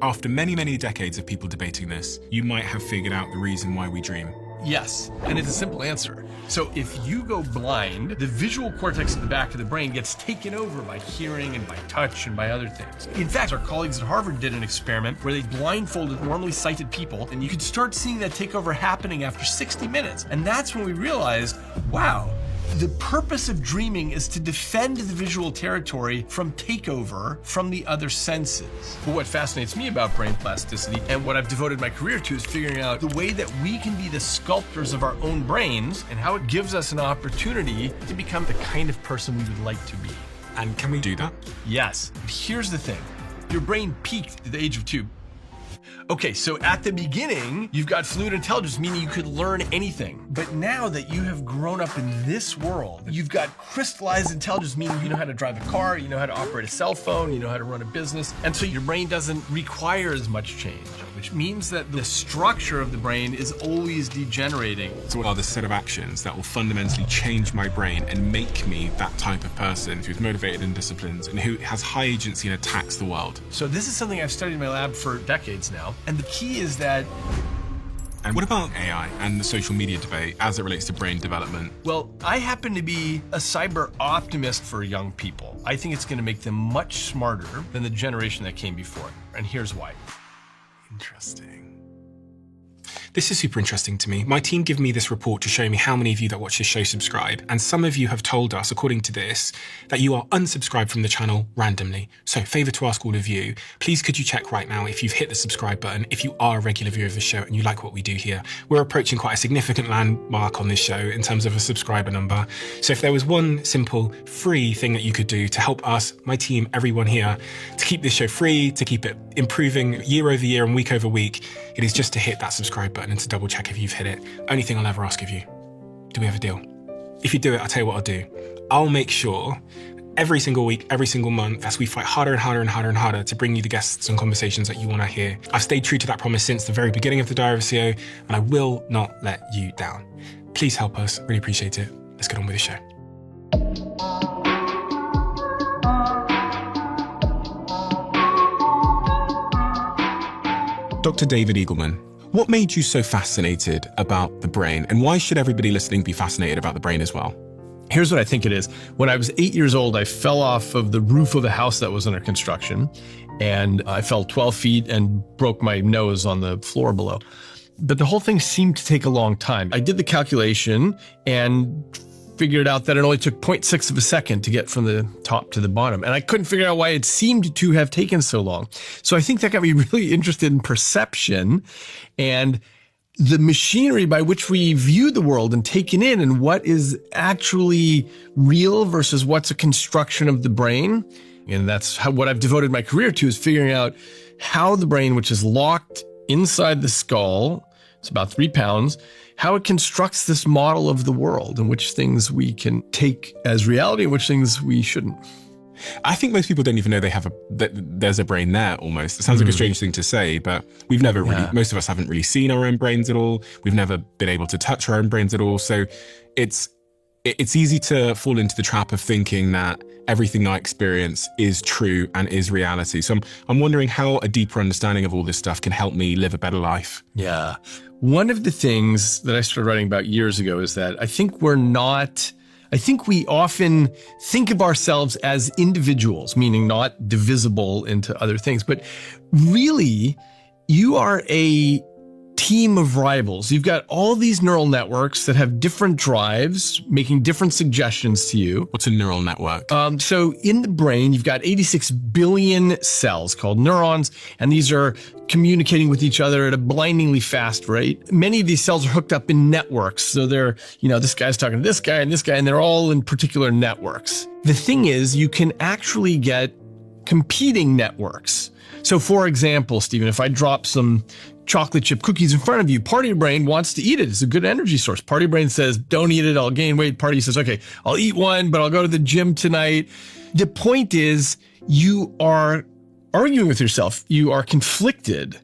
After many, many decades of people debating this, you might have figured out the reason why we dream. Yes, and it's a simple answer. So if you go blind, the visual cortex at the back of the brain gets taken over by hearing and by touch and by other things. In fact, our colleagues at Harvard did an experiment where they blindfolded normally sighted people, and you could start seeing that takeover happening after 60 minutes. And that's when we realized, wow, the purpose of dreaming is to defend the visual territory from takeover from the other senses. But what fascinates me about brain plasticity, and what I've devoted my career to, is figuring out the way that we can be the sculptors of our own brains and how it gives us an opportunity to become the kind of person we would like to be. And can we do that? Yes. But here's the thing. Your brain peaked at the age of 2. Okay, so at the beginning, you've got fluid intelligence, meaning you could learn anything. But now that you have grown up in this world, you've got crystallized intelligence, meaning you know how to drive a car, you know how to operate a cell phone, you know how to run a business. And so your brain doesn't require as much change, which means that the structure of the brain is always degenerating. So what are the set of actions that will fundamentally change my brain and make me that type of person who's motivated and disciplined and who has high agency and attacks the world? So this is something I've studied in my lab for decades now. And the key is that... And what about AI and the social media debate as it relates to brain development? Well, I happen to be a cyber optimist for young people. I think it's going to make them much smarter than the generation that came before. And here's why. Interesting. This is super interesting to me. My team give me this report to show me how many of you that watch this show subscribe. And some of you have told us, according to this, that you are unsubscribed from the channel randomly. So favor to ask all of you, please could you check right now if you've hit the subscribe button, if you are a regular viewer of the show and you like what we do here. We're approaching quite a significant landmark on this show in terms of a subscriber number. So if there was one simple free thing that you could do to help us, my team, everyone here, to keep this show free, to keep it improving year over year and week over week, it is just to hit that subscribe button and to double check if you've hit it. Only thing I'll ever ask of you. Do we have a deal? If you do it, I'll tell you what I'll do. I'll make sure every single week, every single month, as we fight harder and harder and harder and harder to bring you the guests and conversations that you want to hear. I've stayed true to that promise since the very beginning of the Diary of a CEO, and I will not let you down. Please help us. Really appreciate it. Let's get on with the show. Dr. David Eagleman, what made you so fascinated about the brain, and why should everybody listening be fascinated about the brain as well? Here's what I think it is. When I was 8 years old, I fell off of the roof of a house that was under construction, and I fell 12 feet and broke my nose on the floor below. But the whole thing seemed to take a long time. I did the calculation and figured out that it only took 0.6 of a second to get from the top to the bottom. And I couldn't figure out why it seemed to have taken so long. So I think that got me really interested in perception and the machinery by which we view the world and take it in, and what is actually real versus what's a construction of the brain. And that's what I've devoted my career to, is figuring out how the brain, which is locked inside the skull, it's about 3 pounds, how it constructs this model of the world and which things we can take as reality and which things we shouldn't. I think most people don't even know there's a brain there almost. It sounds like a strange thing to say, but we've never really, most of us haven't really seen our own brains at all. We've never been able to touch our own brains at all. So it's easy to fall into the trap of thinking that everything I experience is true and is reality. So I'm wondering how a deeper understanding of all this stuff can help me live a better life. Yeah. One of the things that I started writing about years ago is that I think we often think of ourselves as individuals, meaning not divisible into other things, but really you are a team of rivals. You've got all these neural networks that have different drives, making different suggestions to you. What's a neural network? So in the brain, you've got 86 billion cells called neurons, and these are communicating with each other at a blindingly fast rate. Many of these cells are hooked up in networks. So they're, this guy's talking to this guy, and they're all in particular networks. The thing is, you can actually get competing networks. So for example, Stephen, if I drop some chocolate chip cookies in front of you, part of your brain wants to eat it. It's a good energy source. Part of your brain says, don't eat it, I'll gain weight. Part of you says, okay, I'll eat one, but I'll go to the gym tonight. The point is, you are arguing with yourself. You are conflicted.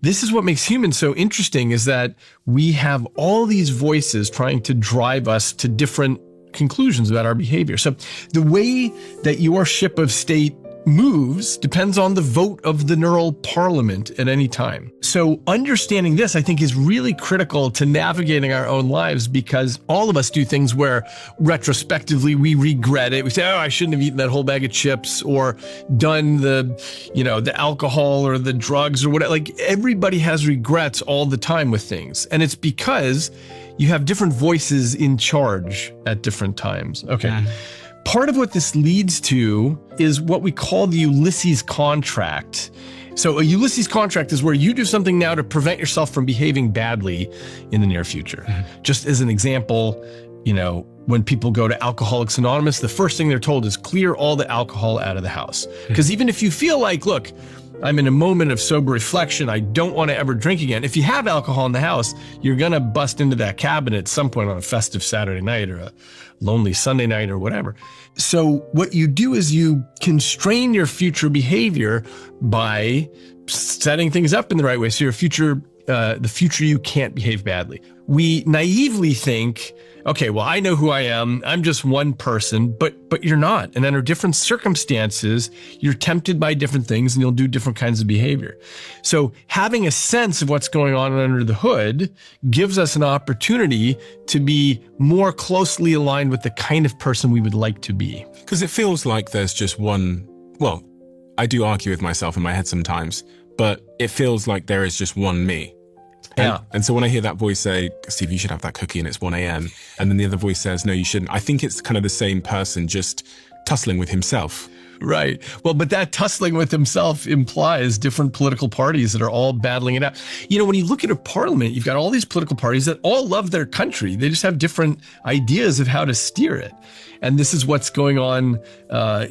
This is what makes humans so interesting, is that we have all these voices trying to drive us to different conclusions about our behavior. So the way that your ship of state moves depends on the vote of the neural parliament at any time. So understanding this, I think, is really critical to navigating our own lives, because all of us do things where retrospectively we regret it. We say, oh, I shouldn't have eaten that whole bag of chips, or done the alcohol or the drugs or whatever. Like, everybody has regrets all the time with things. And it's because you have different voices in charge at different times. Okay. Yeah. Part of what this leads to is what we call the Ulysses contract. So a Ulysses contract is where you do something now to prevent yourself from behaving badly in the near future. Mm-hmm. Just as an example, when people go to Alcoholics Anonymous, the first thing they're told is clear all the alcohol out of the house. Because even if you feel like, look, I'm in a moment of sober reflection, I don't want to ever drink again. If you have alcohol in the house, you're going to bust into that cabinet at some point on a festive Saturday night or a lonely Sunday night or whatever. So what you do is you constrain your future behavior by setting things up in the right way. So the future you can't behave badly. We naively think, okay, well, I know who I am. I'm just one person, but you're not. And under different circumstances, you're tempted by different things and you'll do different kinds of behavior. So having a sense of what's going on under the hood gives us an opportunity to be more closely aligned with the kind of person we would like to be. Because it feels like there's just one, well, I do argue with myself in my head sometimes, but it feels like there is just one me. And so when I hear that voice say, Steve, you should have that cookie and it's 1 a.m. And then the other voice says, no, you shouldn't. I think it's kind of the same person just tussling with himself. Right. Well, but that tussling with himself implies different political parties that are all battling it out. When you look at a parliament, you've got all these political parties that all love their country. They just have different ideas of how to steer it. And this is what's going on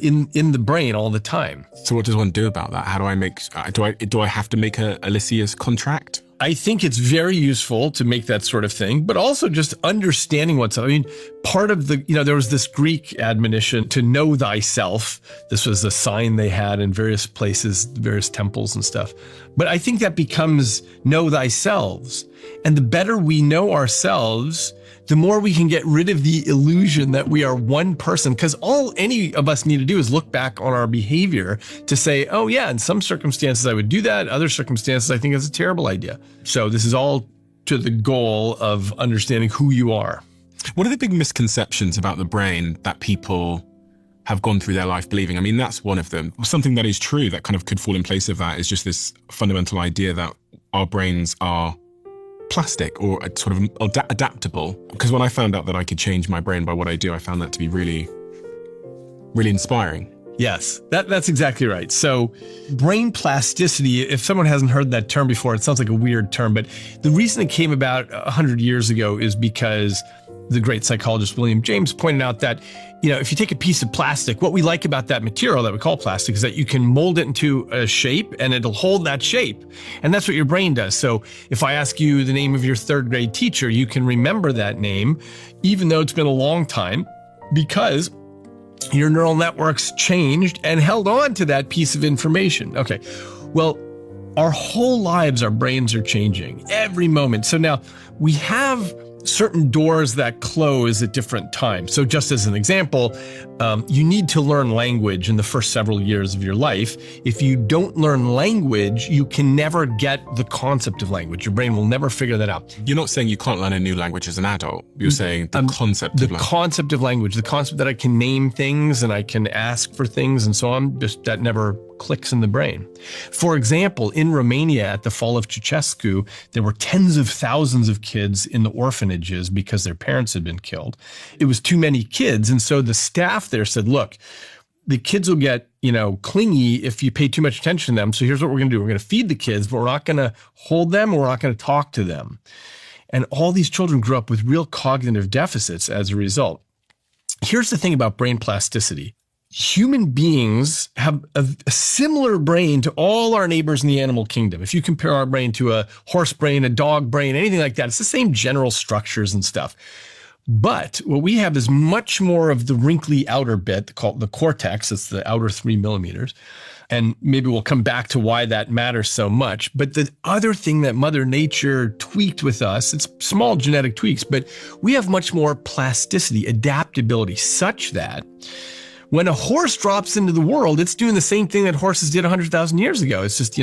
in the brain all the time. So what does one do about that? How do I make, do I have to make a Ulysses contract? I think it's very useful to make that sort of thing, but also just understanding what's up. I mean, part of there was this Greek admonition to know thyself. This was a sign they had in various places, various temples and stuff. But I think that becomes know thyself. And the better we know ourselves, the more we can get rid of the illusion that we are one person, because all any of us need to do is look back on our behavior to say, oh yeah, in some circumstances I would do that. Other circumstances I think it's a terrible idea. So this is all to the goal of understanding who you are. What are the big misconceptions about the brain that people have gone through their life believing? I mean, that's one of them. Something that is true that kind of could fall in place of that is just this fundamental idea that our brains are plastic or sort of adaptable. Because when I found out that I could change my brain by what I do, I found that to be really, really inspiring. Yes, that's exactly right. So brain plasticity, if someone hasn't heard that term before, it sounds like a weird term, but the reason it came about 100 years ago is because the great psychologist William James pointed out that, if you take a piece of plastic, what we like about that material that we call plastic is that you can mold it into a shape and it'll hold that shape. And that's what your brain does. So if I ask you the name of your third grade teacher, you can remember that name, even though it's been a long time, because your neural networks changed and held on to that piece of information. Okay, well, our whole lives, our brains are changing every moment. So now we have certain doors that close at different times. So just as an example, you need to learn language in the first several years of your life. If you don't learn language, you can never get the concept of language. Your brain will never figure that out. You're not saying you can't learn a new language as an adult. You're saying the concept of language. The concept of language, the concept that I can name things and I can ask for things and so on, just that never clicks in the brain. For example, in Romania at the fall of Ceausescu, there were tens of thousands of kids in the orphanages because their parents had been killed. It was too many kids. And so the staff there said, look, the kids will get, clingy if you pay too much attention to them. So here's what we're going to do. We're going to feed the kids, but we're not going to hold them or we're not going to talk to them. And all these children grew up with real cognitive deficits as a result. Here's the thing about brain plasticity. Human beings have a similar brain to all our neighbors in the animal kingdom. If you compare our brain to a horse brain, a dog brain, anything like that, it's the same general structures and stuff. But what we have is much more of the wrinkly outer bit called the cortex. It's the outer 3 millimeters. And maybe we'll come back to why that matters so much. But the other thing that Mother Nature tweaked with us, it's small genetic tweaks, but we have much more plasticity, adaptability, such that When a horse drops into the world, it's doing the same thing that horses did 100,000 years ago. It's just,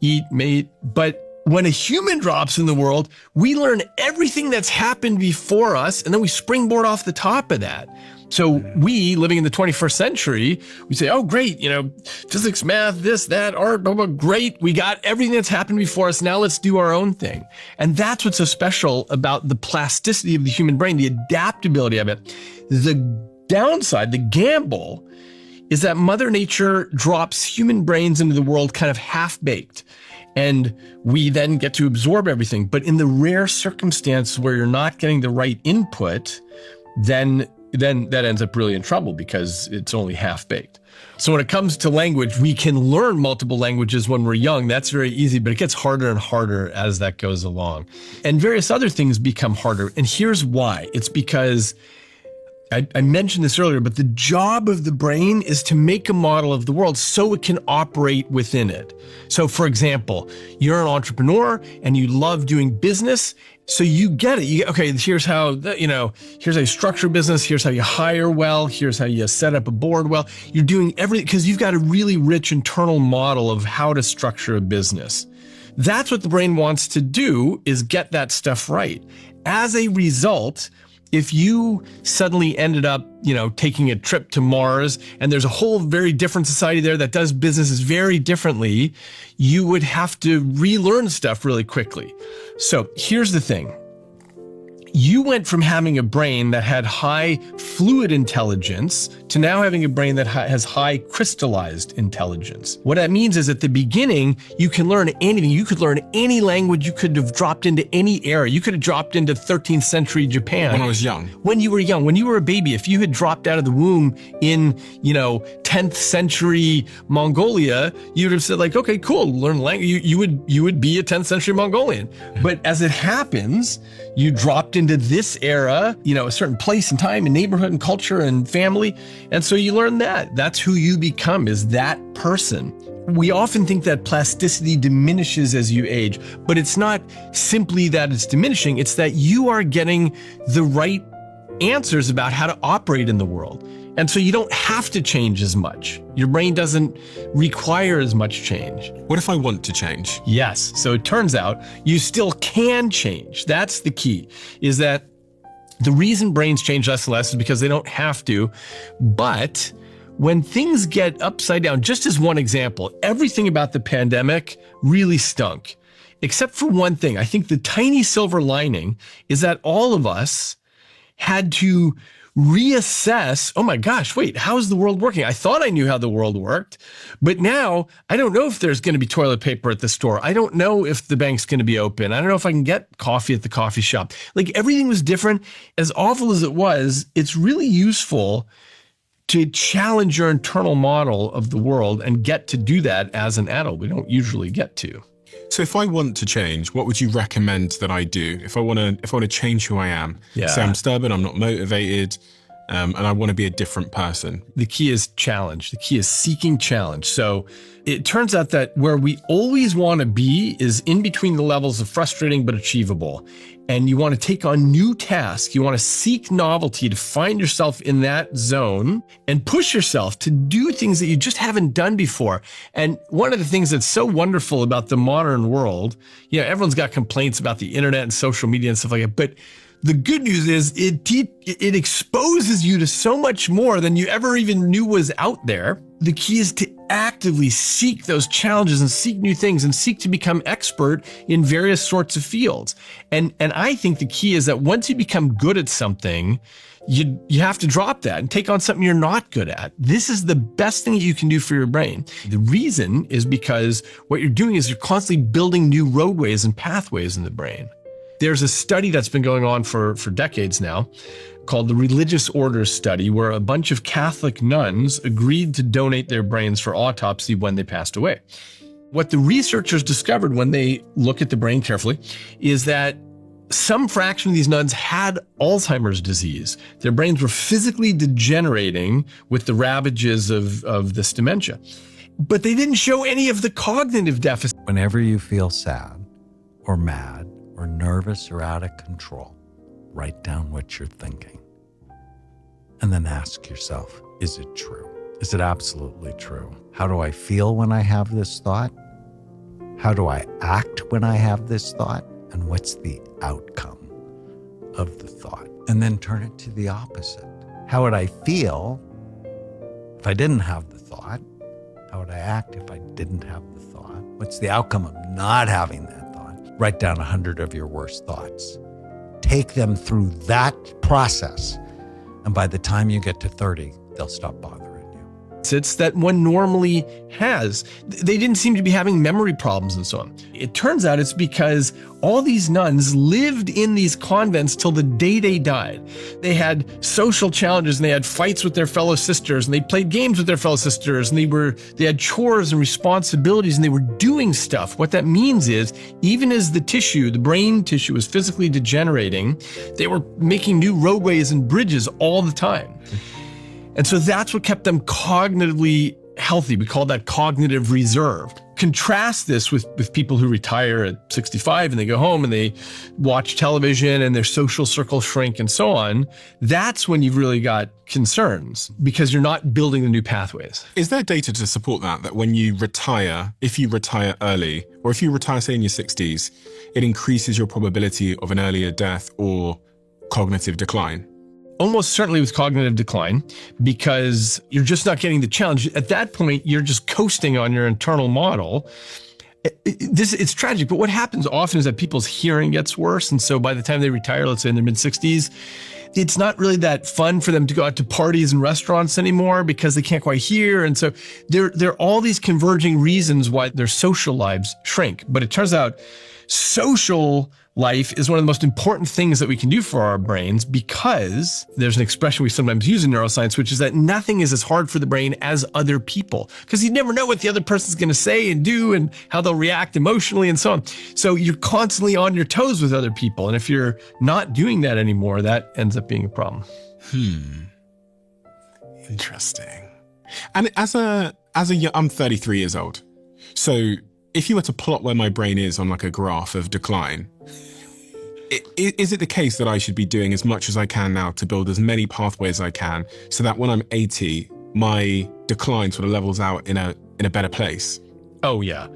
eat, mate. But when a human drops in the world, we learn everything that's happened before us, and then we springboard off the top of that. So we, living in the 21st century, we say, oh, great, physics, math, this, that, art, blah, blah, great. We got everything that's happened before us. Now let's do our own thing. And that's what's so special about the plasticity of the human brain, the adaptability of it. The downside, the gamble, is that Mother Nature drops human brains into the world kind of half-baked. And we then get to absorb everything. But in the rare circumstance where you're not getting the right input, then that ends up really in trouble because it's only half-baked. So when it comes to language, we can learn multiple languages when we're young. That's very easy, but it gets harder and harder as that goes along. And various other things become harder. And here's why. It's because I mentioned this earlier, but the job of the brain is to make a model of the world so it can operate within it. So for example, you're an entrepreneur and you love doing business. So you get it. Okay, here's how, here's how you structure business. Here's how you hire well. Here's how you set up a board well. You're doing everything because you've got a really rich internal model of how to structure a business. That's what the brain wants to do, is get that stuff right. As a result, if you suddenly ended up, taking a trip to Mars and there's a whole very different society there that does businesses very differently, you would have to relearn stuff really quickly. So here's the thing. You went from having a brain that had high fluid intelligence to now having a brain that has high crystallized intelligence. What that means is at the beginning, you can learn anything. You could learn any language. You could have dropped into any era. You could have dropped into 13th century Japan. When I was young. When you were young, when you were a baby, if you had dropped out of the womb in, 10th century Mongolia, you'd have said like, okay, cool, learn language. You would be a 10th century Mongolian. But as it happens, you dropped into this era, a certain place and time and neighborhood and culture and family. And so you learn that. That's who you become, is that person. We often think that plasticity diminishes as you age, but it's not simply that it's diminishing. It's that you are getting the right answers about how to operate in the world. And so you don't have to change as much. Your brain doesn't require as much change. What if I want to change? Yes. So it turns out you still can change. That's the key, is that the reason brains change less and less is because they don't have to. But when things get upside down, just as one example, everything about the pandemic really stunk, except for one thing. I think the tiny silver lining is that all of us had to reassess, oh my gosh, wait, how is the world working? I thought I knew how the world worked, but now I don't know if there's going to be toilet paper at the store. I don't know if the bank's going to be open. I don't know if I can get coffee at the coffee shop. Like, everything was different. As awful as it was, it's really useful to challenge your internal model of the world and get to do that as an adult. We don't usually get to. So if I want to change, what would you recommend that I do? If I want to change who I am, say I'm stubborn, I'm not motivated, and I want to be a different person. The key is challenge. The key is seeking challenge. So it turns out that where we always want to be is in between the levels of frustrating but achievable. And you want to take on new tasks. You want to seek novelty to find yourself in that zone and push yourself to do things that you just haven't done before. And one of the things that's so wonderful about the modern world, everyone's got complaints about the internet and social media and stuff like that, but the good news is it exposes you to so much more than you ever even knew was out there. The key is to actively seek those challenges and seek new things and seek to become expert in various sorts of fields. And I think the key is that once you become good at something, you have to drop that and take on something you're not good at. This is the best thing that you can do for your brain. The reason is because what you're doing is you're constantly building new roadways and pathways in the brain. There's a study that's been going on for decades now called the Religious Orders Study, where a bunch of Catholic nuns agreed to donate their brains for autopsy when they passed away. What the researchers discovered when they looked at the brain carefully is that some fraction of these nuns had Alzheimer's disease. Their brains were physically degenerating with the ravages of this dementia. But they didn't show any of the cognitive deficit. Whenever you feel sad or mad or nervous or out of control, write down what you're thinking. And then ask yourself, is it true? Is it absolutely true? How do I feel when I have this thought? How do I act when I have this thought? And what's the outcome of the thought? And then turn it to the opposite. How would I feel if I didn't have the thought? How would I act if I didn't have the thought? What's the outcome of not having that thought? Write down 100 of your worst thoughts. Take them through that process. And by the time you get to 30, they'll stop bothering you. It's that one normally has. They didn't seem to be having memory problems and so on. It turns out it's because all these nuns lived in these convents till the day they died. They had social challenges and they had fights with their fellow sisters and they played games with their fellow sisters and they had chores and responsibilities and they were doing stuff. What that means is even as the brain tissue was physically degenerating, they were making new roadways and bridges all the time. And so that's what kept them cognitively healthy. We call that cognitive reserve. Contrast this with people who retire at 65 and they go home and they watch television and their social circles shrink and so on. That's when you've really got concerns because you're not building the new pathways. Is there data to support that when you retire, if you retire early, or if you retire, say, in your 60s, it increases your probability of an earlier death or cognitive decline? Almost certainly with cognitive decline, because you're just not getting the challenge. At that point, you're just coasting on your internal model. It's tragic, but what happens often is that people's hearing gets worse. And so by the time they retire, let's say in their mid-60s, it's not really that fun for them to go out to parties and restaurants anymore because they can't quite hear. And so there are all these converging reasons why their social lives shrink. But it turns out social life is one of the most important things that we can do for our brains because there's an expression we sometimes use in neuroscience, which is that nothing is as hard for the brain as other people because you never know what the other person's going to say and do and how they'll react emotionally and so on. So you're constantly on your toes with other people. And if you're not doing that anymore, that ends up being a problem. Interesting. And I'm 33 years old. So if you were to plot where my brain is on like a graph of decline, is it the case that I should be doing as much as I can now to build as many pathways as I can so that when I'm 80, my decline sort of levels out in a better place? Oh, yeah.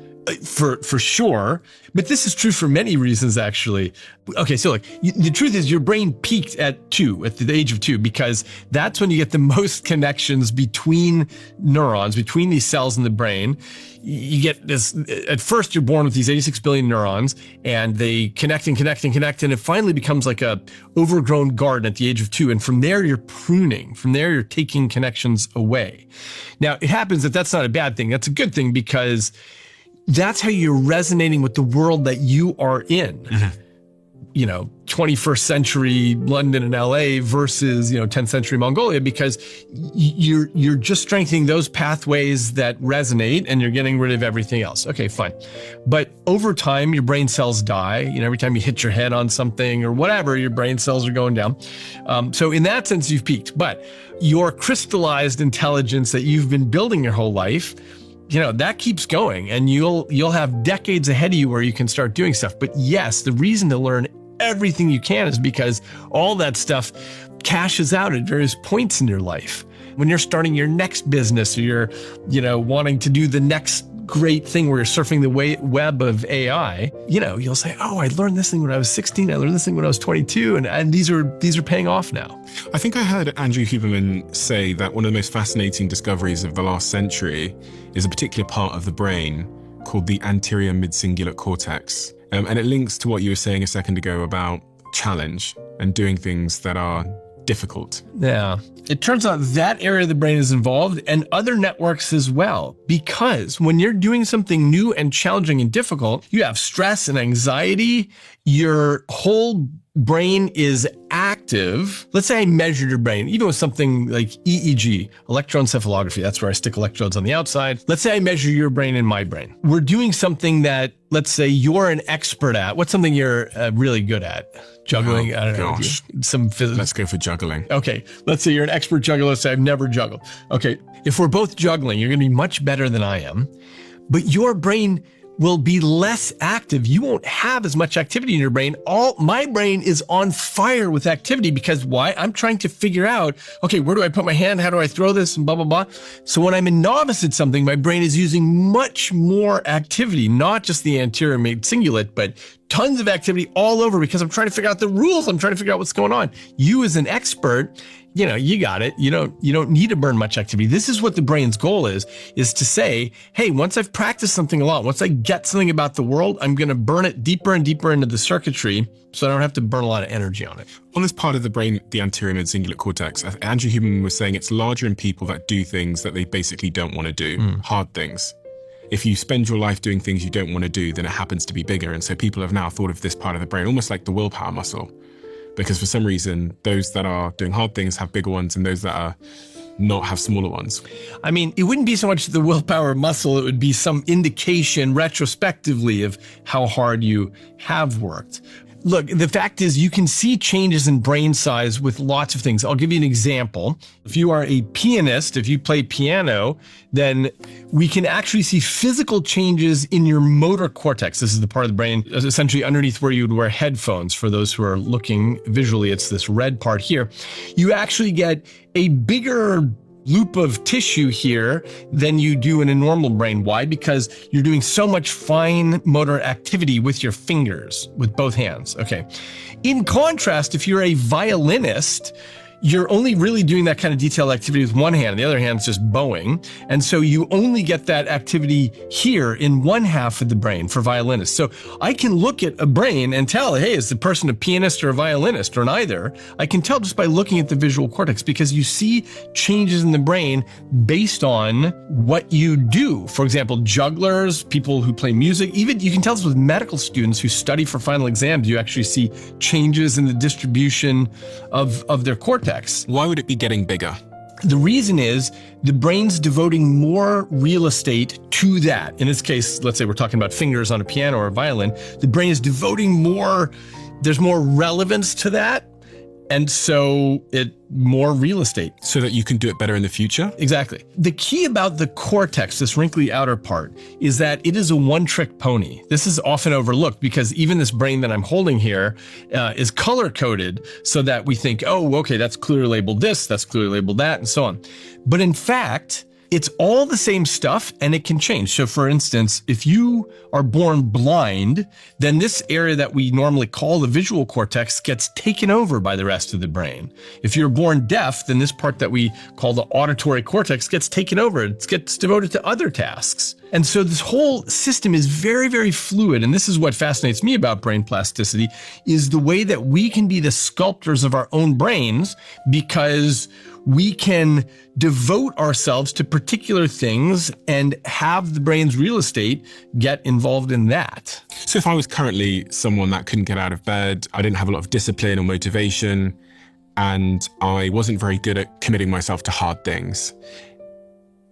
For sure. But this is true for many reasons, actually. Okay, so look, the truth is your brain peaked at the age of 2, because that's when you get the most connections between neurons, between these cells in the brain. You get this, at first you're born with these 86 billion neurons and they connect and connect and connect. And it finally becomes like a overgrown garden at the age of 2. And from there you're pruning. From there you're taking connections away. Now it happens that that's not a bad thing. That's a good thing because that's how you're resonating with the world that you are in. Mm-hmm. 21st century London and LA versus, 10th century Mongolia, because you're just strengthening those pathways that resonate and you're getting rid of everything else. Okay, fine. But over time, your brain cells die. Every time you hit your head on something or whatever, your brain cells are going down. So in that sense, you've peaked. But your crystallized intelligence that you've been building your whole life, that keeps going and you'll have decades ahead of you where you can start doing stuff. But yes, the reason to learn everything you can is because all that stuff cashes out at various points in your life. When you're starting your next business or you're, wanting to do the next great thing where you're surfing the web of AI, you'll say, oh, I learned this thing when I was 16. I learned this thing when I was 22. And these are paying off now. I think I heard Andrew Huberman say that one of the most fascinating discoveries of the last century is a particular part of the brain called the anterior mid-cingulate cortex. And it links to what you were saying a second ago about challenge and doing things that are difficult. Yeah. It turns out that area of the brain is involved and other networks as well, because when you're doing something new and challenging and difficult, you have stress and anxiety. Your whole brain is active. Let's say I measured your brain, even with something like EEG, electroencephalography. That's where I stick electrodes on the outside. Let's say I measure your brain and my brain. We're doing something that, let's say you're an expert at. What's something you're really good at? Juggling? I don't know. Some physics. Let's go for juggling. Okay. Let's say you're an expert juggler. Say I've never juggled. Okay. If we're both juggling, you're going to be much better than I am. But your brain will be less active. You won't have as much activity in your brain. My brain is on fire with activity because why? I'm trying to figure out, okay, where do I put my hand? How do I throw this? And blah, blah, blah. So when I'm a novice at something, my brain is using much more activity, not just the anterior main cingulate, but tons of activity all over because I'm trying to figure out the rules. I'm trying to figure out what's going on. You as an expert, you got it. You don't need to burn much activity. This is what the brain's goal is to say, hey, once I've practiced something a lot, once I get something about the world, I'm going to burn it deeper and deeper into the circuitry so I don't have to burn a lot of energy on it. On this part of the brain, the anterior mid-cingulate cortex, Andrew Huberman was saying it's larger in people that do things that they basically don't want to do, hard things. If you spend your life doing things you don't want to do, then it happens to be bigger. And so people have now thought of this part of the brain almost like the willpower muscle. Because for some reason, those that are doing hard things have bigger ones and those that are not have smaller ones. I mean, it wouldn't be so much the willpower muscle, it would be some indication retrospectively of how hard you have worked. Look, the fact is you can see changes in brain size with lots of things. I'll give you an example. If you are a pianist, if you play piano, then we can actually see physical changes in your motor cortex. This is the part of the brain essentially underneath where you would wear headphones. For those who are looking visually, it's this red part here. You actually get a bigger loop of tissue here than you do in a normal brain. Why? Because you're doing so much fine motor activity with your fingers, with both hands. Okay. In contrast, if you're a violinist, you're only really doing that kind of detailed activity with one hand, and the other hand's just bowing. And so you only get that activity here in one half of the brain for violinists. So I can look at a brain and tell, hey, is the person a pianist or a violinist or neither? I can tell just by looking at the visual cortex because you see changes in the brain based on what you do. For example, jugglers, people who play music, even you can tell this with medical students who study for final exams, you actually see changes in the distribution of their cortex. Why would it be getting bigger? The reason is the brain's devoting more real estate to that. In this case, let's say we're talking about fingers on a piano or a violin. The brain is devoting more, there's more relevance to that. And so more real estate. So that you can do it better in the future? Exactly. The key about the cortex, this wrinkly outer part, is that it is a one-trick pony. This is often overlooked because even this brain that I'm holding here is color-coded so that we think, oh, okay, that's clearly labeled this, that's clearly labeled that, and so on. But in fact, it's all the same stuff and it can change. So for instance, if you are born blind, then this area that we normally call the visual cortex gets taken over by the rest of the brain. If you're born deaf, then this part that we call the auditory cortex gets taken over. It gets devoted to other tasks. And so this whole system is very, very fluid. And this is what fascinates me about brain plasticity, is the way that we can be the sculptors of our own brains because we can devote ourselves to particular things and have the brain's real estate get involved in that. So if I was currently someone that couldn't get out of bed, I didn't have a lot of discipline or motivation, and I wasn't very good at committing myself to hard things,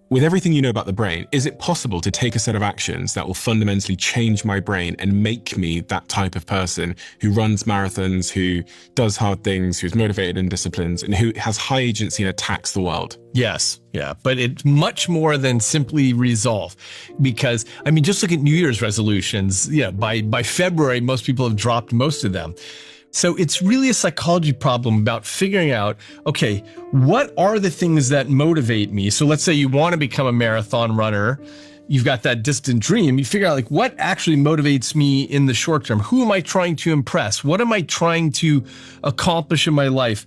with everything you know about the brain, is it possible to take a set of actions that will fundamentally change my brain and make me that type of person who runs marathons, who does hard things, who's motivated and disciplined, and who has high agency and attacks the world? Yes. Yeah. But it's much more than simply resolve, because I mean, just look at New Year's resolutions. Yeah. By February, most people have dropped most of them. So it's really a psychology problem about figuring out, okay, what are the things that motivate me? So let's say you want to become a marathon runner. You've got that distant dream. You figure out like what actually motivates me in the short term? Who am I trying to impress? What am I trying to accomplish in my life?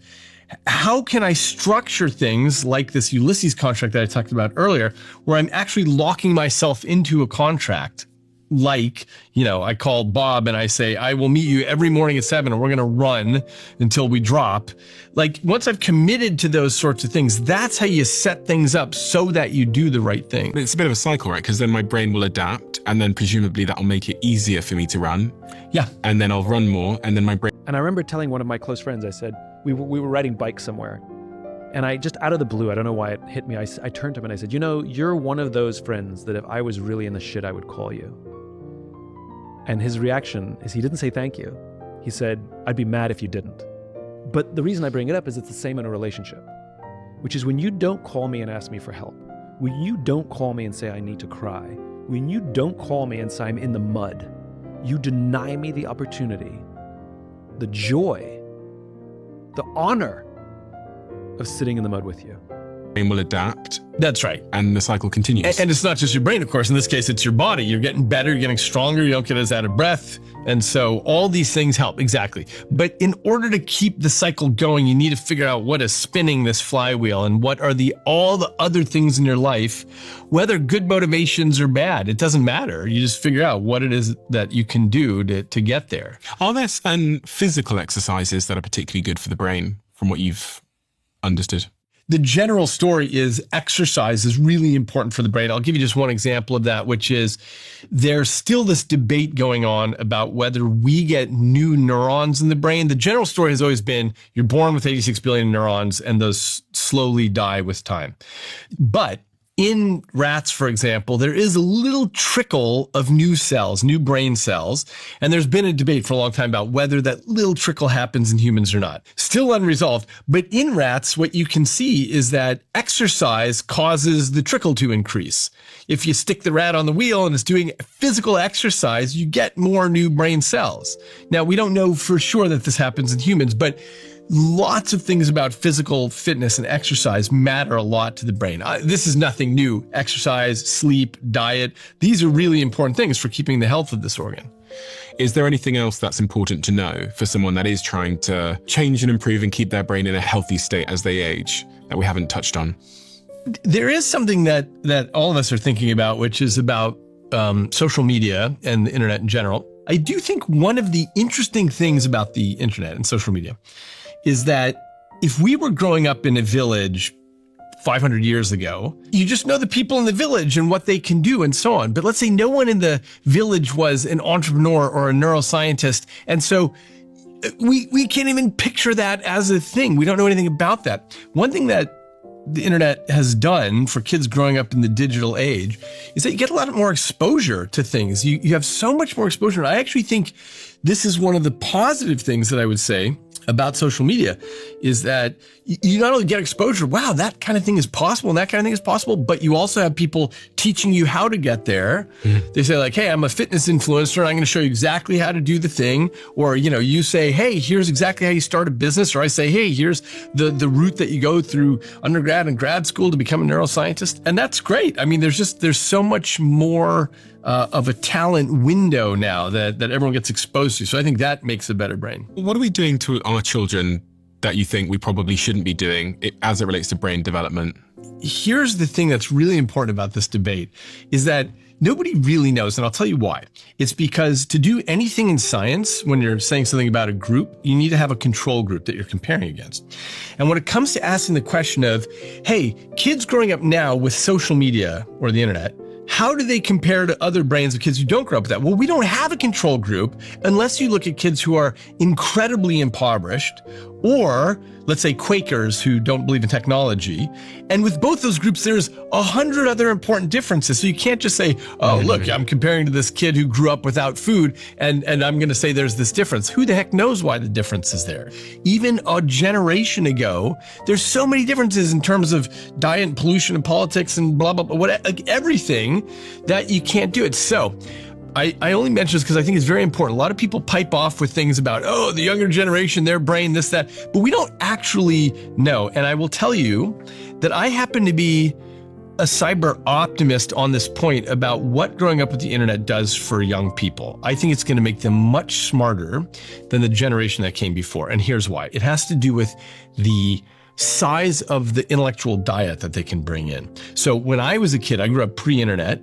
How can I structure things like this Ulysses contract that I talked about earlier, where I'm actually locking myself into a contract? Like, I call Bob and I say, I will meet you every morning at 7 and we're going to run until we drop. Like once I've committed to those sorts of things, that's how you set things up so that you do the right thing. It's a bit of a cycle, right? Because then my brain will adapt and then presumably that'll make it easier for me to run. Yeah. And then I'll run more and then my brain. And I remember telling one of my close friends, I said, we were riding bikes somewhere. And I just out of the blue, I don't know why it hit me. I turned to him and I said, you're one of those friends that if I was really in the shit, I would call you. And his reaction is he didn't say thank you. He said, I'd be mad if you didn't. But the reason I bring it up is it's the same in a relationship, which is when you don't call me and ask me for help, when you don't call me and say I need to cry, When you don't call me and say I'm in the mud, you deny me the opportunity, the joy, the honor of sitting in the mud with you. Brain will adapt That's right. and the cycle continues. And it's not just your brain, of course. In this case, it's your body. You're getting better, you're getting stronger, you don't get as out of breath. And so all these things help, exactly. But in order to keep the cycle going, you need to figure out what is spinning this flywheel and what are all the other things in your life, whether good motivations or bad. It doesn't matter. You just figure out what it is that you can do to get there. Are there some physical exercises that are particularly good for the brain from what you've understood? The general story is exercise is really important for the brain. I'll give you just one example of that, which is there's still this debate going on about whether we get new neurons in the brain. The general story has always been you're born with 86 billion neurons and those slowly die with time. But in rats, for example, there is a little trickle of new cells, new brain cells, and there's been a debate for a long time about whether that little trickle happens in humans or not. Still unresolved, but in rats, what you can see is that exercise causes the trickle to increase. If you stick the rat on the wheel and it's doing physical exercise, you get more new brain cells. Now, we don't know for sure that this happens in humans, but lots of things about physical fitness and exercise matter a lot to the brain. This is nothing new. Exercise, sleep, diet. These are really important things for keeping the health of this organ. Is there anything else that's important to know for someone that is trying to change and improve and keep their brain in a healthy state as they age that we haven't touched on? There is something that all of us are thinking about, which is about social media and the internet in general. I do think one of the interesting things about the internet and social media is that if we were growing up in a village 500 years ago, you just know the people in the village and what they can do and so on. But let's say no one in the village was an entrepreneur or a neuroscientist. And so we can't even picture that as a thing. We don't know anything about that. One thing that the internet has done for kids growing up in the digital age is that you get a lot more exposure to things. You have so much more exposure. And I actually think this is one of the positive things that I would say about social media is that you not only get exposure, wow, that kind of thing is possible and that kind of thing is possible, but you also have people teaching you how to get there. They say like, hey, I'm a fitness influencer and I'm going to show you exactly how to do the thing. Or, you say, hey, here's exactly how you start a business. Or I say, hey, here's the route that you go through undergrad and grad school to become a neuroscientist. And that's great. I mean, there's so much more of a talent window now that everyone gets exposed to. So I think that makes a better brain. What are we doing to our children that you think we probably shouldn't be doing as it relates to brain development? Here's the thing that's really important about this debate is that nobody really knows, and I'll tell you why. It's because to do anything in science, when you're saying something about a group, you need to have a control group that you're comparing against. And when it comes to asking the question of, hey, kids growing up now with social media or the internet, how do they compare to other brains of kids who don't grow up with that? Well, we don't have a control group unless you look at kids who are incredibly impoverished or, let's say, Quakers who don't believe in technology. And with both those groups, there's 100 other important differences. So you can't just say, oh, look, I'm comparing to this kid who grew up without food and I'm going to say there's this difference. Who the heck knows why the difference is there? Even a generation ago, there's so many differences in terms of diet and pollution and politics and blah, blah, blah, everything that you can't do it. So I only mention this because I think it's very important. A lot of people pipe off with things about, oh, the younger generation, their brain, this, that, but we don't actually know. And I will tell you that I happen to be a cyber optimist on this point about what growing up with the internet does for young people. I think it's going to make them much smarter than the generation that came before. And here's why. It has to do with the size of the intellectual diet that they can bring in. So when I was a kid, I grew up pre-internet.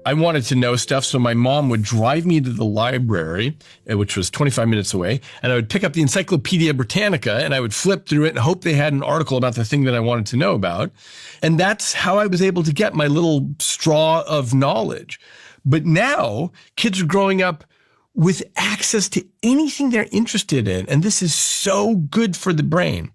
I wanted to know stuff, so my mom would drive me to the library, which was 25 minutes away, and I would pick up the Encyclopedia Britannica, and I would flip through it and hope they had an article about the thing that I wanted to know about. And that's how I was able to get my little straw of knowledge. But now, kids are growing up with access to anything they're interested in, and this is so good for the brain.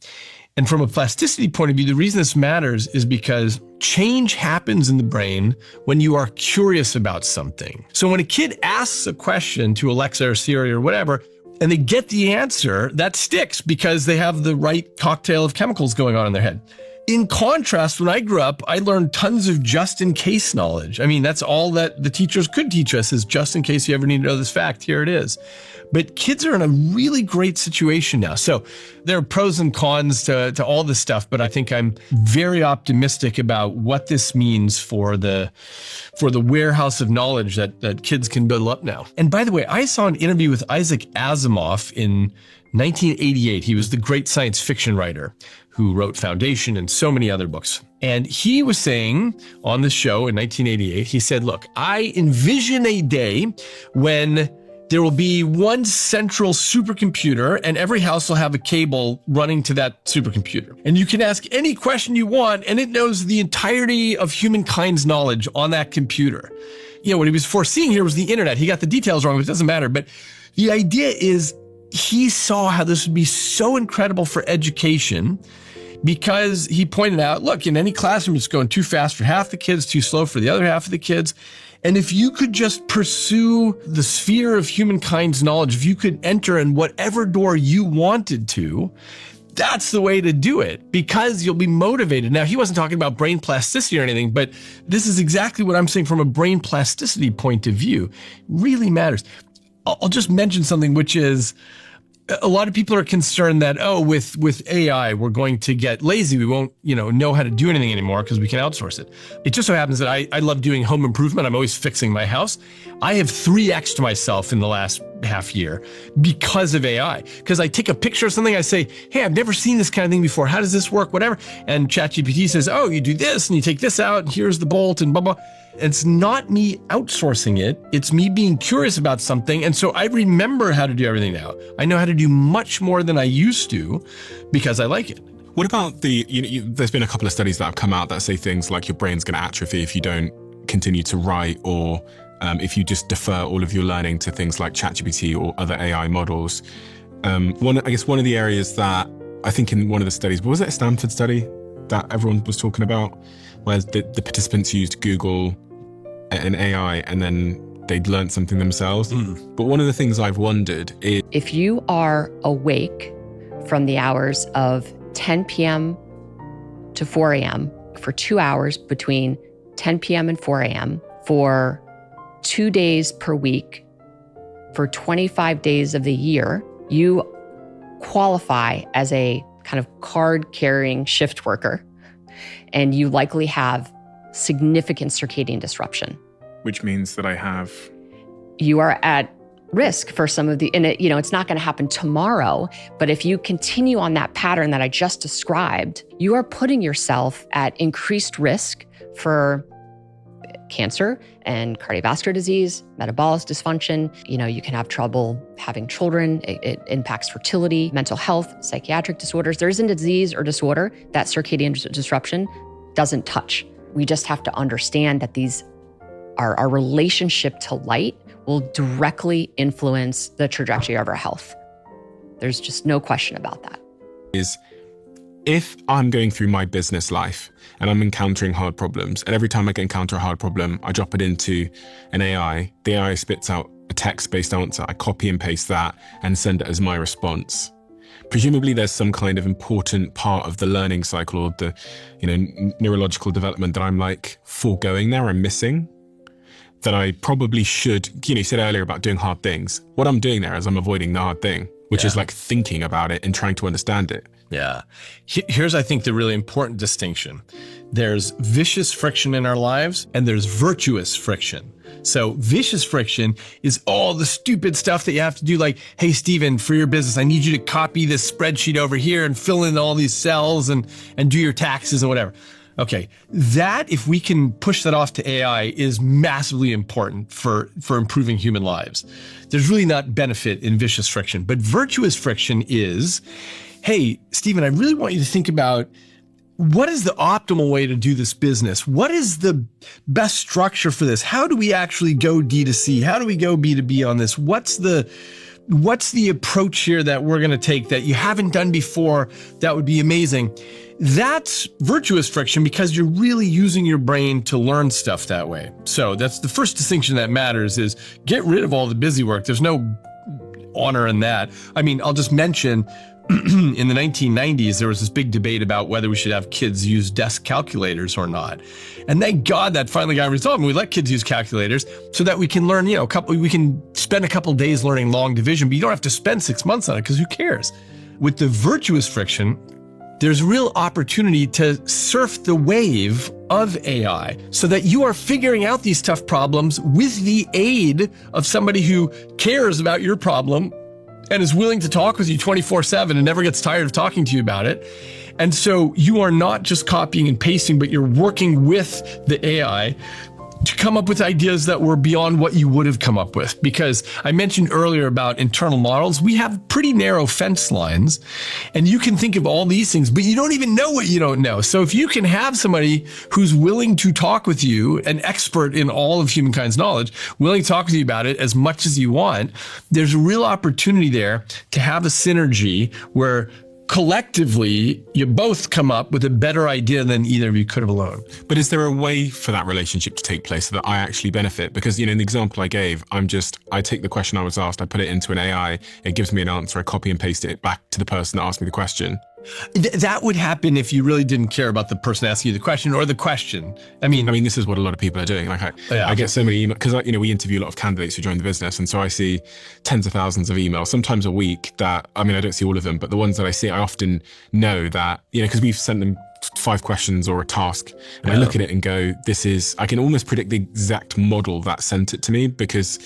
And from a plasticity point of view, the reason this matters is because change happens in the brain when you are curious about something. So when a kid asks a question to Alexa or Siri or whatever, and they get the answer, that sticks because they have the right cocktail of chemicals going on in their head. In contrast, when I grew up, I learned tons of just-in-case knowledge. I mean, that's all that the teachers could teach us is just in case you ever need to know this fact, here it is. But kids are in a really great situation now. So there are pros and cons to all this stuff, but I think I'm very optimistic about what this means for the warehouse of knowledge that kids can build up now. And by the way, I saw an interview with Isaac Asimov in 1988. He was the great science fiction writer who wrote Foundation and so many other books. And he was saying on the show in 1988, he said, look, I envision a day when there will be one central supercomputer and every house will have a cable running to that supercomputer. And you can ask any question you want and it knows the entirety of humankind's knowledge on that computer. You know, what he was foreseeing here was the internet. He got the details wrong, but it doesn't matter. But the idea is he saw how this would be so incredible for education because he pointed out, look, in any classroom, it's going too fast for half the kids, too slow for the other half of the kids. And if you could just pursue the sphere of humankind's knowledge, if you could enter in whatever door you wanted to, that's the way to do it because you'll be motivated. Now, he wasn't talking about brain plasticity or anything, but this is exactly what I'm saying from a brain plasticity point of view. It really matters. I'll just mention something, which is a lot of people are concerned that, with AI, we're going to get lazy. We won't, know how to do anything anymore because we can outsource it. It just so happens that I love doing home improvement. I'm always fixing my house. I have 3x'd myself in the last half year because of AI. Because I take a picture of something, I say, hey, I've never seen this kind of thing before. How does this work? Whatever. And ChatGPT says, oh, you do this and you take this out and here's the bolt and blah, blah. It's not me outsourcing it. It's me being curious about something. And so I remember how to do everything now. I know how to do much more than I used to because I like it. What about there's been a couple of studies that have come out that say things like your brain's going to atrophy if you don't continue to write or if you just defer all of your learning to things like ChatGPT or other AI models. One of the areas that I think in one of the studies, was it a Stanford study that everyone was talking about, where the participants used Google and AI and then they'd learned something themselves. But one of the things I've wondered is, if you are awake from the hours of 10 p.m. to 4 a.m. for 2 hours between 10 p.m. and 4 a.m. for 2 days per week for 25 days of the year, you qualify as a kind of card-carrying shift worker, and you likely have significant circadian disruption. which means that you are at risk for some of the, and it's not going to happen tomorrow, but if you continue on that pattern that I just described, you are putting yourself at increased risk for cancer and cardiovascular disease, metabolic dysfunction. You can have trouble having children. It impacts fertility, mental health, psychiatric disorders. There isn't a disease or disorder that circadian disruption doesn't touch. We just have to understand that our relationship to light will directly influence the trajectory of our health. There's just no question about that. If I'm going through my business life and I'm encountering hard problems, and every time I encounter a hard problem, I drop it into an AI, the AI spits out a text-based answer, I copy and paste that and send it as my response. Presumably there's some kind of important part of the learning cycle or the neurological development that I'm foregoing there, I'm missing, that I probably should, you said earlier about doing hard things. What I'm doing there is I'm avoiding the hard thing, which is thinking about it and trying to understand it. Yeah. Here's, I think, the really important distinction. There's vicious friction in our lives and there's virtuous friction. So vicious friction is all the stupid stuff that you have to do, like, hey, Steven, for your business, I need you to copy this spreadsheet over here and fill in all these cells and do your taxes and whatever. Okay, that, if we can push that off to AI, is massively important for improving human lives. There's really not benefit in vicious friction, but virtuous friction is, hey, Steven, I really want you to think about what is the optimal way to do this business? What is the best structure for this? How do we actually go D2C? How do we go B2B on this? What's the approach here that we're going to take that you haven't done before that would be amazing? That's virtuous friction because you're really using your brain to learn stuff that way. So that's the first distinction that matters, is get rid of all the busy work. There's no honor in that. I mean, I'll just mention in the 1990s, there was this big debate about whether we should have kids use desk calculators or not. And thank God that finally got resolved. And we let kids use calculators so that we can learn, we can spend a couple days learning long division, but you don't have to spend 6 months on it because who cares? With the virtuous friction, there's real opportunity to surf the wave of AI so that you are figuring out these tough problems with the aid of somebody who cares about your problem and is willing to talk with you 24/7 and never gets tired of talking to you about it. And so you are not just copying and pasting, but you're working with the AI to come up with ideas that were beyond what you would have come up with. Because I mentioned earlier about internal models, we have pretty narrow fence lines, and you can think of all these things, but you don't even know what you don't know. So if you can have somebody who's willing to talk with you, an expert in all of humankind's knowledge, willing to talk with you about it as much as you want, there's a real opportunity there to have a synergy where collectively, you both come up with a better idea than either of you could have alone. But is there a way for that relationship to take place so that I actually benefit? Because, in the example I gave, I take the question I was asked, I put it into an AI, it gives me an answer, I copy and paste it back to the person that asked me the question. That would happen if you really didn't care about the person asking you the question or the question. I mean, this is what a lot of people are doing. I get so many emails because we interview a lot of candidates who join the business, and so I see tens of thousands of emails, sometimes a week. That I don't see all of them, but the ones that I see, I often know that because we've sent them 5 questions or a task, and I look at it and go, I can almost predict the exact model that sent it to me because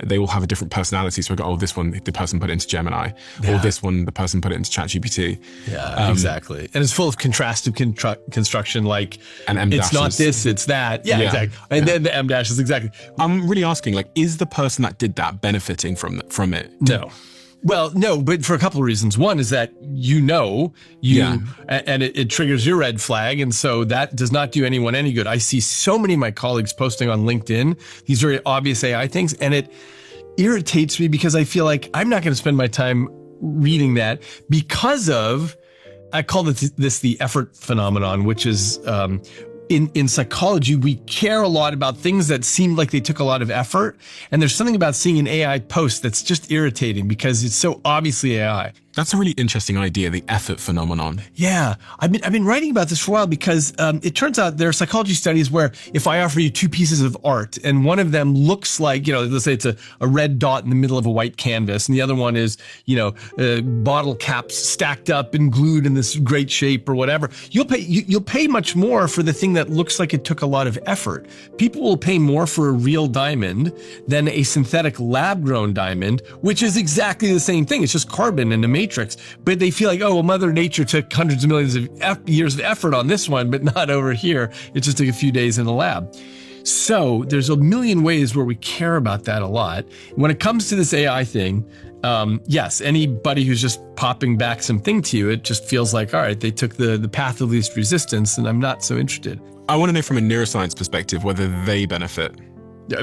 they all have a different personality. So I go, this one, the person put it into Gemini, or this one, the person put it into ChatGPT. Yeah, exactly. And it's full of contrastive construction, like, and M dashes. It's not this, it's that. Yeah, exactly. And then the M dashes, exactly. I'm really asking, is the person that did that benefiting from it? No. Well, no, but for a couple of reasons. One is that and it triggers your red flag. And so that does not do anyone any good. I see so many of my colleagues posting on LinkedIn these very obvious AI things, and it irritates me because I feel like I'm not going to spend my time reading that because of, I call this the effort phenomenon, which is, in psychology, we care a lot about things that seem like they took a lot of effort. And there's something about seeing an AI post that's just irritating because it's so obviously AI. That's a really interesting idea, the effort phenomenon. Yeah, I've been writing about this for a while because it turns out there are psychology studies where if I offer you 2 pieces of art and one of them looks like, let's say it's a red dot in the middle of a white canvas, and the other one is, bottle caps stacked up and glued in this great shape or whatever, you'll pay much more for the thing that looks like it took a lot of effort. People will pay more for a real diamond than a synthetic lab-grown diamond, which is exactly the same thing. It's just carbon and a matrix, but they feel like, Mother Nature took hundreds of millions of years of effort on this one, but not over here. It just took a few days in the lab. So there's a million ways where we care about that a lot. When it comes to this AI thing, yes, anybody who's just popping back something to you, it just feels like, all right, they took the path of least resistance, and I'm not so interested. I want to know from a neuroscience perspective whether they benefit.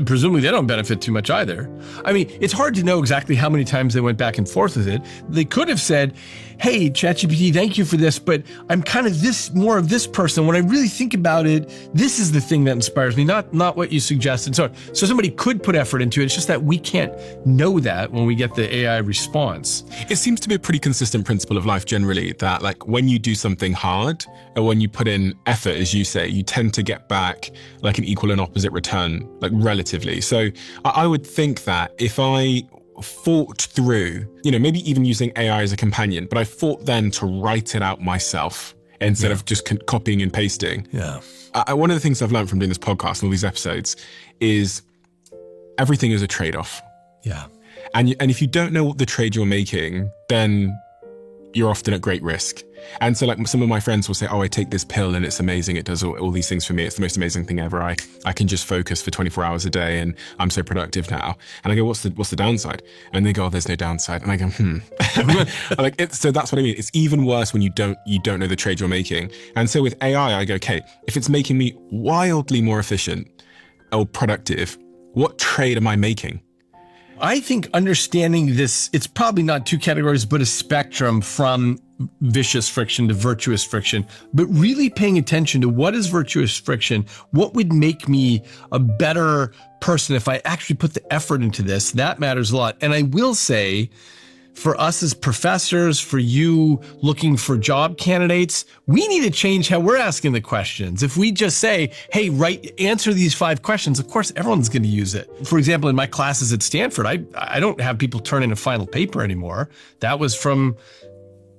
Presumably they don't benefit too much either. It's hard to know exactly how many times they went back and forth with it. They could have said, hey, ChatGPT, thank you for this, but I'm kind of more of this person. When I really think about it, this is the thing that inspires me, not what you suggested. So somebody could put effort into it. It's just that we can't know that when we get the AI response. It seems to be a pretty consistent principle of life generally that when you do something hard or when you put in effort, as you say, you tend to get back an equal and opposite return, relatively. So I would think that if I fought through, maybe even using AI as a companion, but I fought then to write it out myself instead of just copying and pasting. Yeah. One of the things I've learned from doing this podcast and all these episodes is everything is a trade-off. Yeah. And if you don't know what the trade you're making, then you're often at great risk. And so some of my friends will say, I take this pill and it's amazing. It does all these things for me. It's the most amazing thing ever. I can just focus for 24 hours a day and I'm so productive now. And I go, what's the downside? And they go, there's no downside. And I go, so that's what I mean. It's even worse when you don't know the trade you're making. And so with AI, I go, okay, if it's making me wildly more efficient or productive, what trade am I making? I think understanding this, it's probably not 2 categories, but a spectrum from vicious friction to virtuous friction, but really paying attention to what is virtuous friction, what would make me a better person if I actually put the effort into this. That matters a lot. And I will say, for us as professors, for you looking for job candidates, we need to change how we're asking the questions. If we just say, hey, answer these 5 questions, of course, everyone's going to use it. For example, in my classes at Stanford, I don't have people turn in a final paper anymore. That was from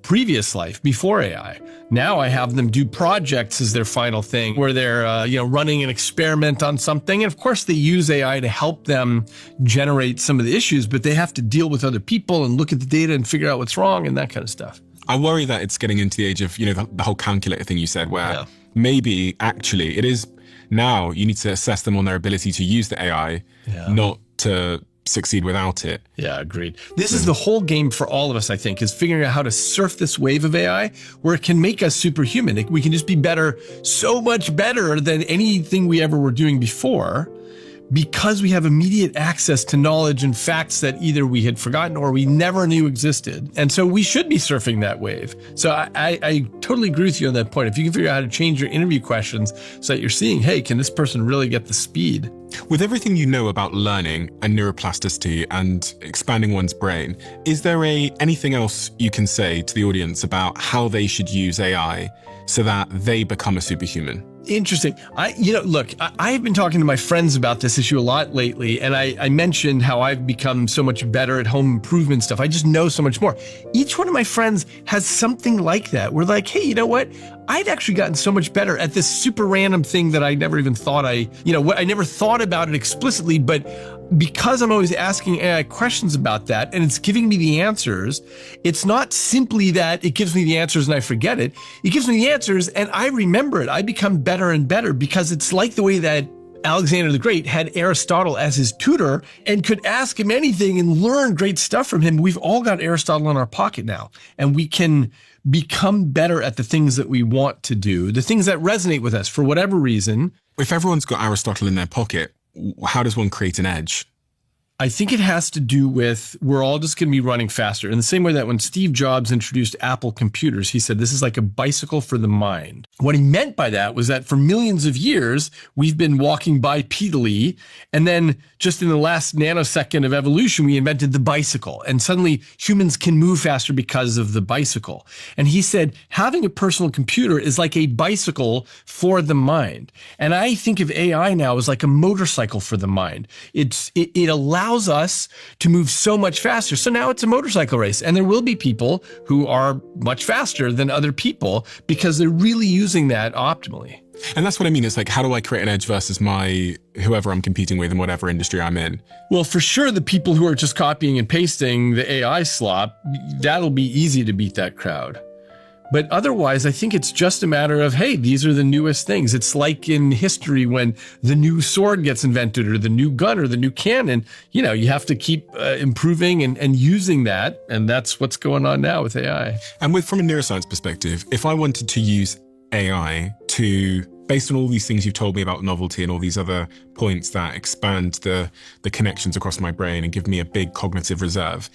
previous life, before AI. Now I have them do projects as their final thing, where they're running an experiment on something. And of course, they use AI to help them generate some of the issues, but they have to deal with other people and look at the data and figure out what's wrong and that kind of stuff. I worry that it's getting into the age of, the whole calculator thing you said, where maybe actually it is now you need to assess them on their ability to use the AI, not to succeed without it. Yeah, agreed. This is the whole game for all of us, I think, is figuring out how to surf this wave of AI where it can make us superhuman. We can just be better, so much better than anything we ever were doing before, because we have immediate access to knowledge and facts that either we had forgotten or we never knew existed. And so we should be surfing that wave. So I totally agree with you on that point. If you can figure out how to change your interview questions so that you're seeing, hey, can this person really get the speed? With everything you know about learning and neuroplasticity and expanding one's brain, is there anything else you can say to the audience about how they should use AI so that they become a superhuman? Interesting. I've been talking to my friends about this issue a lot lately, and I mentioned how I've become so much better at home improvement stuff. I just know so much more. Each one of my friends has something like that. We're like, hey, you know what? I'd actually gotten so much better at this super random thing that I never even thought I never thought about it explicitly, but because I'm always asking AI questions about that and it's giving me the answers, it's not simply that it gives me the answers and I forget it. It gives me the answers and I remember it. I become better and better because it's like the way that Alexander the Great had Aristotle as his tutor and could ask him anything and learn great stuff from him. We've all got Aristotle in our pocket now, and we can become better at the things that we want to do, the things that resonate with us for whatever reason. If everyone's got Aristotle in their pocket, how does one create an edge? I think it has to do with we're all just going to be running faster. In the same way that when Steve Jobs introduced Apple computers, he said this is like a bicycle for the mind. What he meant by that was that for millions of years, we've been walking bipedally, and then just in the last nanosecond of evolution, we invented the bicycle. And suddenly humans can move faster because of the bicycle. And he said having a personal computer is like a bicycle for the mind. And I think of AI now as like a motorcycle for the mind. It allows us to move so much faster. So now it's a motorcycle race, and there will be people who are much faster than other people because they're really using that optimally. And that's what I mean. It's like, how do I create an edge versus whoever I'm competing with in whatever industry I'm in? Well, for sure, the people who are just copying and pasting the AI slop, that'll be easy to beat that crowd. But otherwise, I think it's just a matter of, hey, these are the newest things. It's like in history when the new sword gets invented or the new gun or the new cannon, you have to keep improving and using that. And that's what's going on now with AI. And from a neuroscience perspective, if I wanted to use AI to, based on all these things you've told me about novelty and all these other points that expand the connections across my brain and give me a big cognitive reserve,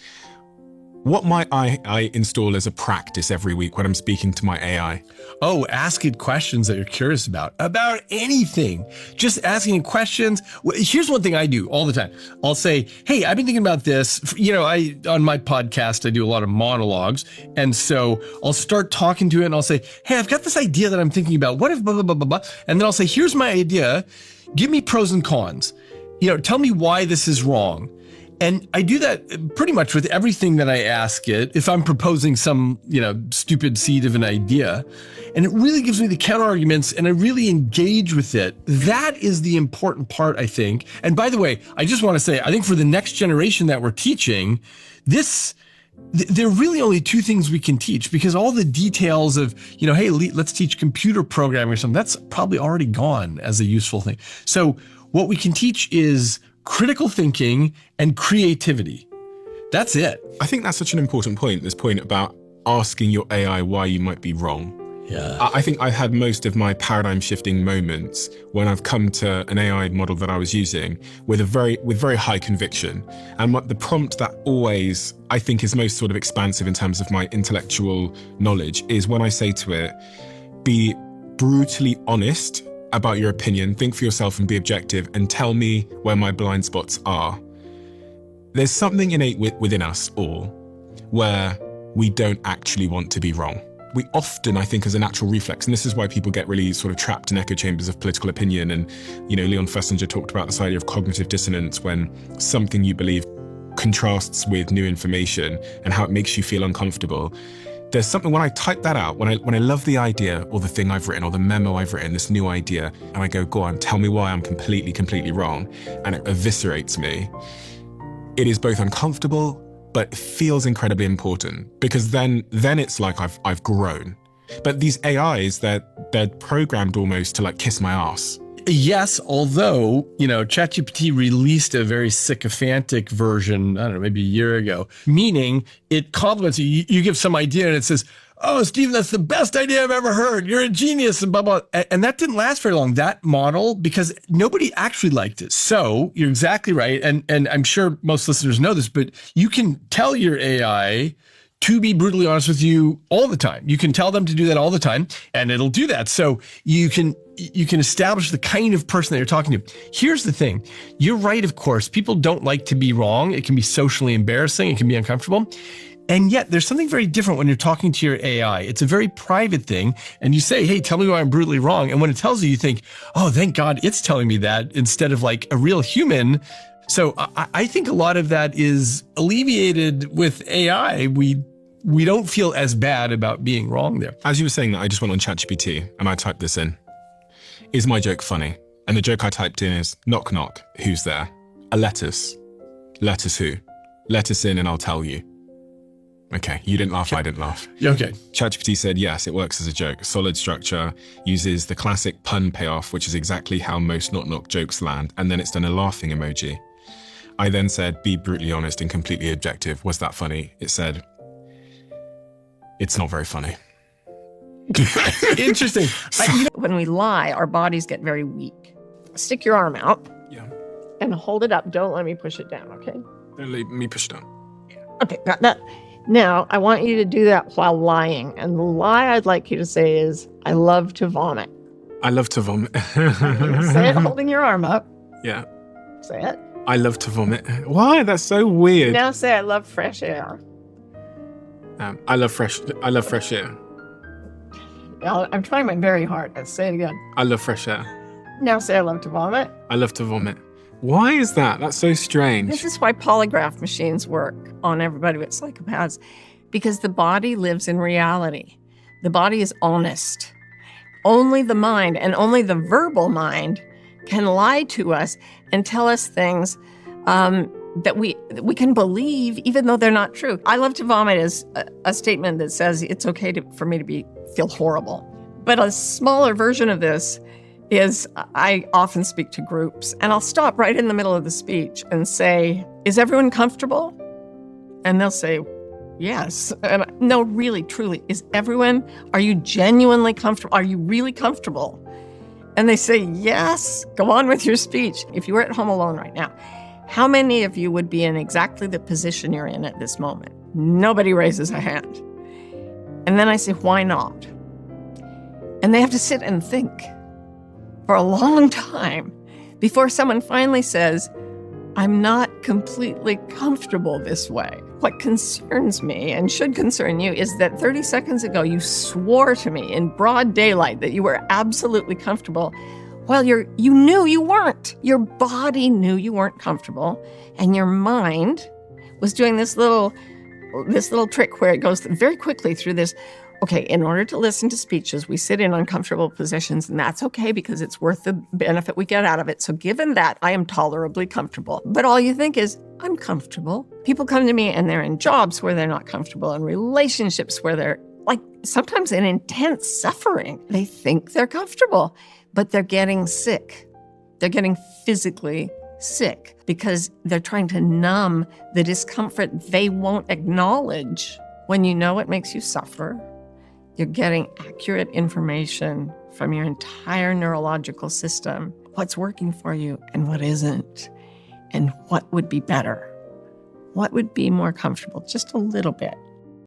what might I install as a practice every week when I'm speaking to my AI? Oh, ask it questions that you're curious about anything. Just asking it questions. Here's one thing I do all the time. I'll say, hey, I've been thinking about this. On my podcast, I do a lot of monologues. And so I'll start talking to it and I'll say, hey, I've got this idea that I'm thinking about. What if blah, blah, blah, blah, blah. And then I'll say, here's my idea. Give me pros and cons. Tell me why this is wrong. And I do that pretty much with everything that I ask it, if I'm proposing some, stupid seed of an idea. And it really gives me the counter arguments and I really engage with it. That is the important part, I think. And by the way, I just want to say, I think for the next generation that we're teaching, there are really only 2 things we can teach, because all the details of, hey, let's teach computer programming or something, that's probably already gone as a useful thing. So what we can teach is critical thinking and creativity. That's it. I think that's such an important point, this point about asking your AI why you might be wrong. Yeah. I think I've had most of my paradigm shifting moments when I've come to an AI model that I was using with very high conviction. And the prompt that always I think is most sort of expansive in terms of my intellectual knowledge is when I say to it, be brutally honest about your opinion, think for yourself and be objective, and tell me where my blind spots are. There's something innate within us all where we don't actually want to be wrong. We often, I think, as a natural reflex, and this is why people get really sort of trapped in echo chambers of political opinion. And, Leon Festinger talked about this idea of cognitive dissonance, when something you believe contrasts with new information and how it makes you feel uncomfortable. There's something, when I type that out, when I love the idea or the thing I've written or the memo I've written, this new idea, and I go on, tell me why I'm completely wrong, and it eviscerates me, it is both uncomfortable, but it feels incredibly important, because then it's like I've grown. But these AIs, they're programmed almost to like kiss my ass. Yes, although, ChatGPT released a very sycophantic version, I don't know, maybe a year ago, meaning it compliments you. You give some idea and it says, "Oh, Stephen, that's the best idea I've ever heard. You're a genius," and blah, blah. And that didn't last very long, that model, because nobody actually liked it. So you're exactly right. And I'm sure most listeners know this, but you can tell your AI to be brutally honest with you all the time. You can tell them to do that all the time, and it'll do that. So you can establish the kind of person that you're talking to. Here's the thing. You're right, of course. People don't like to be wrong. It can be socially embarrassing. It can be uncomfortable. And yet there's something very different when you're talking to your AI. It's a very private thing. And you say, "Hey, tell me why I'm brutally wrong." And when it tells you, you think, "Oh, thank God it's telling me that," instead of like a real human. So I think a lot of that is alleviated with AI. We don't feel as bad about being wrong there. As you were saying that, I just went on ChatGPT and I typed this in. Is my joke funny? And the joke I typed in is, knock, knock, who's there? A lettuce. Lettuce who? Lettuce in and I'll tell you. Okay, you didn't laugh, I didn't laugh. Okay. ChatGPT said, yes, it works as a joke. Solid structure, uses the classic pun payoff, which is exactly how most knock, knock jokes land. And then it's done a laughing emoji. I then said, be brutally honest and completely objective. Was that funny? It said, it's not very funny. Interesting. When we lie, our bodies get very weak. Stick your arm out. Yeah. And hold it up. Don't let me push it down, okay? Don't let me push it down. Okay, got that. Now, I want you to do that while lying. And the lie I'd like you to say is, I love to vomit. I love to vomit. Say it holding your arm up. Yeah. Say it. I love to vomit. Why? That's so weird. Now say, I love fresh air. I love fresh air. I'm trying my very hardest. Say it again. I love fresh air. Now say, I love to vomit. I love to vomit. Why is that? That's so strange. This is why polygraph machines work on everybody with psychopaths, because the body lives in reality. The body is honest. Only the mind, and only the verbal mind, can lie to us and tell us things that we can believe, even though they're not true. I love to vomit is a statement that says it's okay for me to feel horrible. But a smaller version of this is, I often speak to groups, and I'll stop right in the middle of the speech and say, is everyone comfortable? And they'll say, yes. And no, really, truly, are you genuinely comfortable? Are you really comfortable? And they say, yes, go on with your speech. If you were at home alone right now, how many of you would be in exactly the position you're in at this moment? Nobody raises a hand. And then I say, why not? And they have to sit and think for a long time before someone finally says, I'm not completely comfortable this way. What concerns me and should concern you is that 30 seconds ago, you swore to me in broad daylight that you were absolutely comfortable. Well, you knew you weren't. Your body knew you weren't comfortable, and your mind was doing this little trick where it goes very quickly through this. Okay, in order to listen to speeches, we sit in uncomfortable positions, and that's okay because it's worth the benefit we get out of it. So given that, I am tolerably comfortable. But all you think is, I'm comfortable. People come to me and they're in jobs where they're not comfortable, in relationships where they're sometimes in intense suffering. They think they're comfortable, but they're getting sick. They're getting physically sick because they're trying to numb the discomfort they won't acknowledge. When you know it makes you suffer, you're getting accurate information from your entire neurological system, what's working for you and what isn't, and what would be better, what would be more comfortable, just a little bit.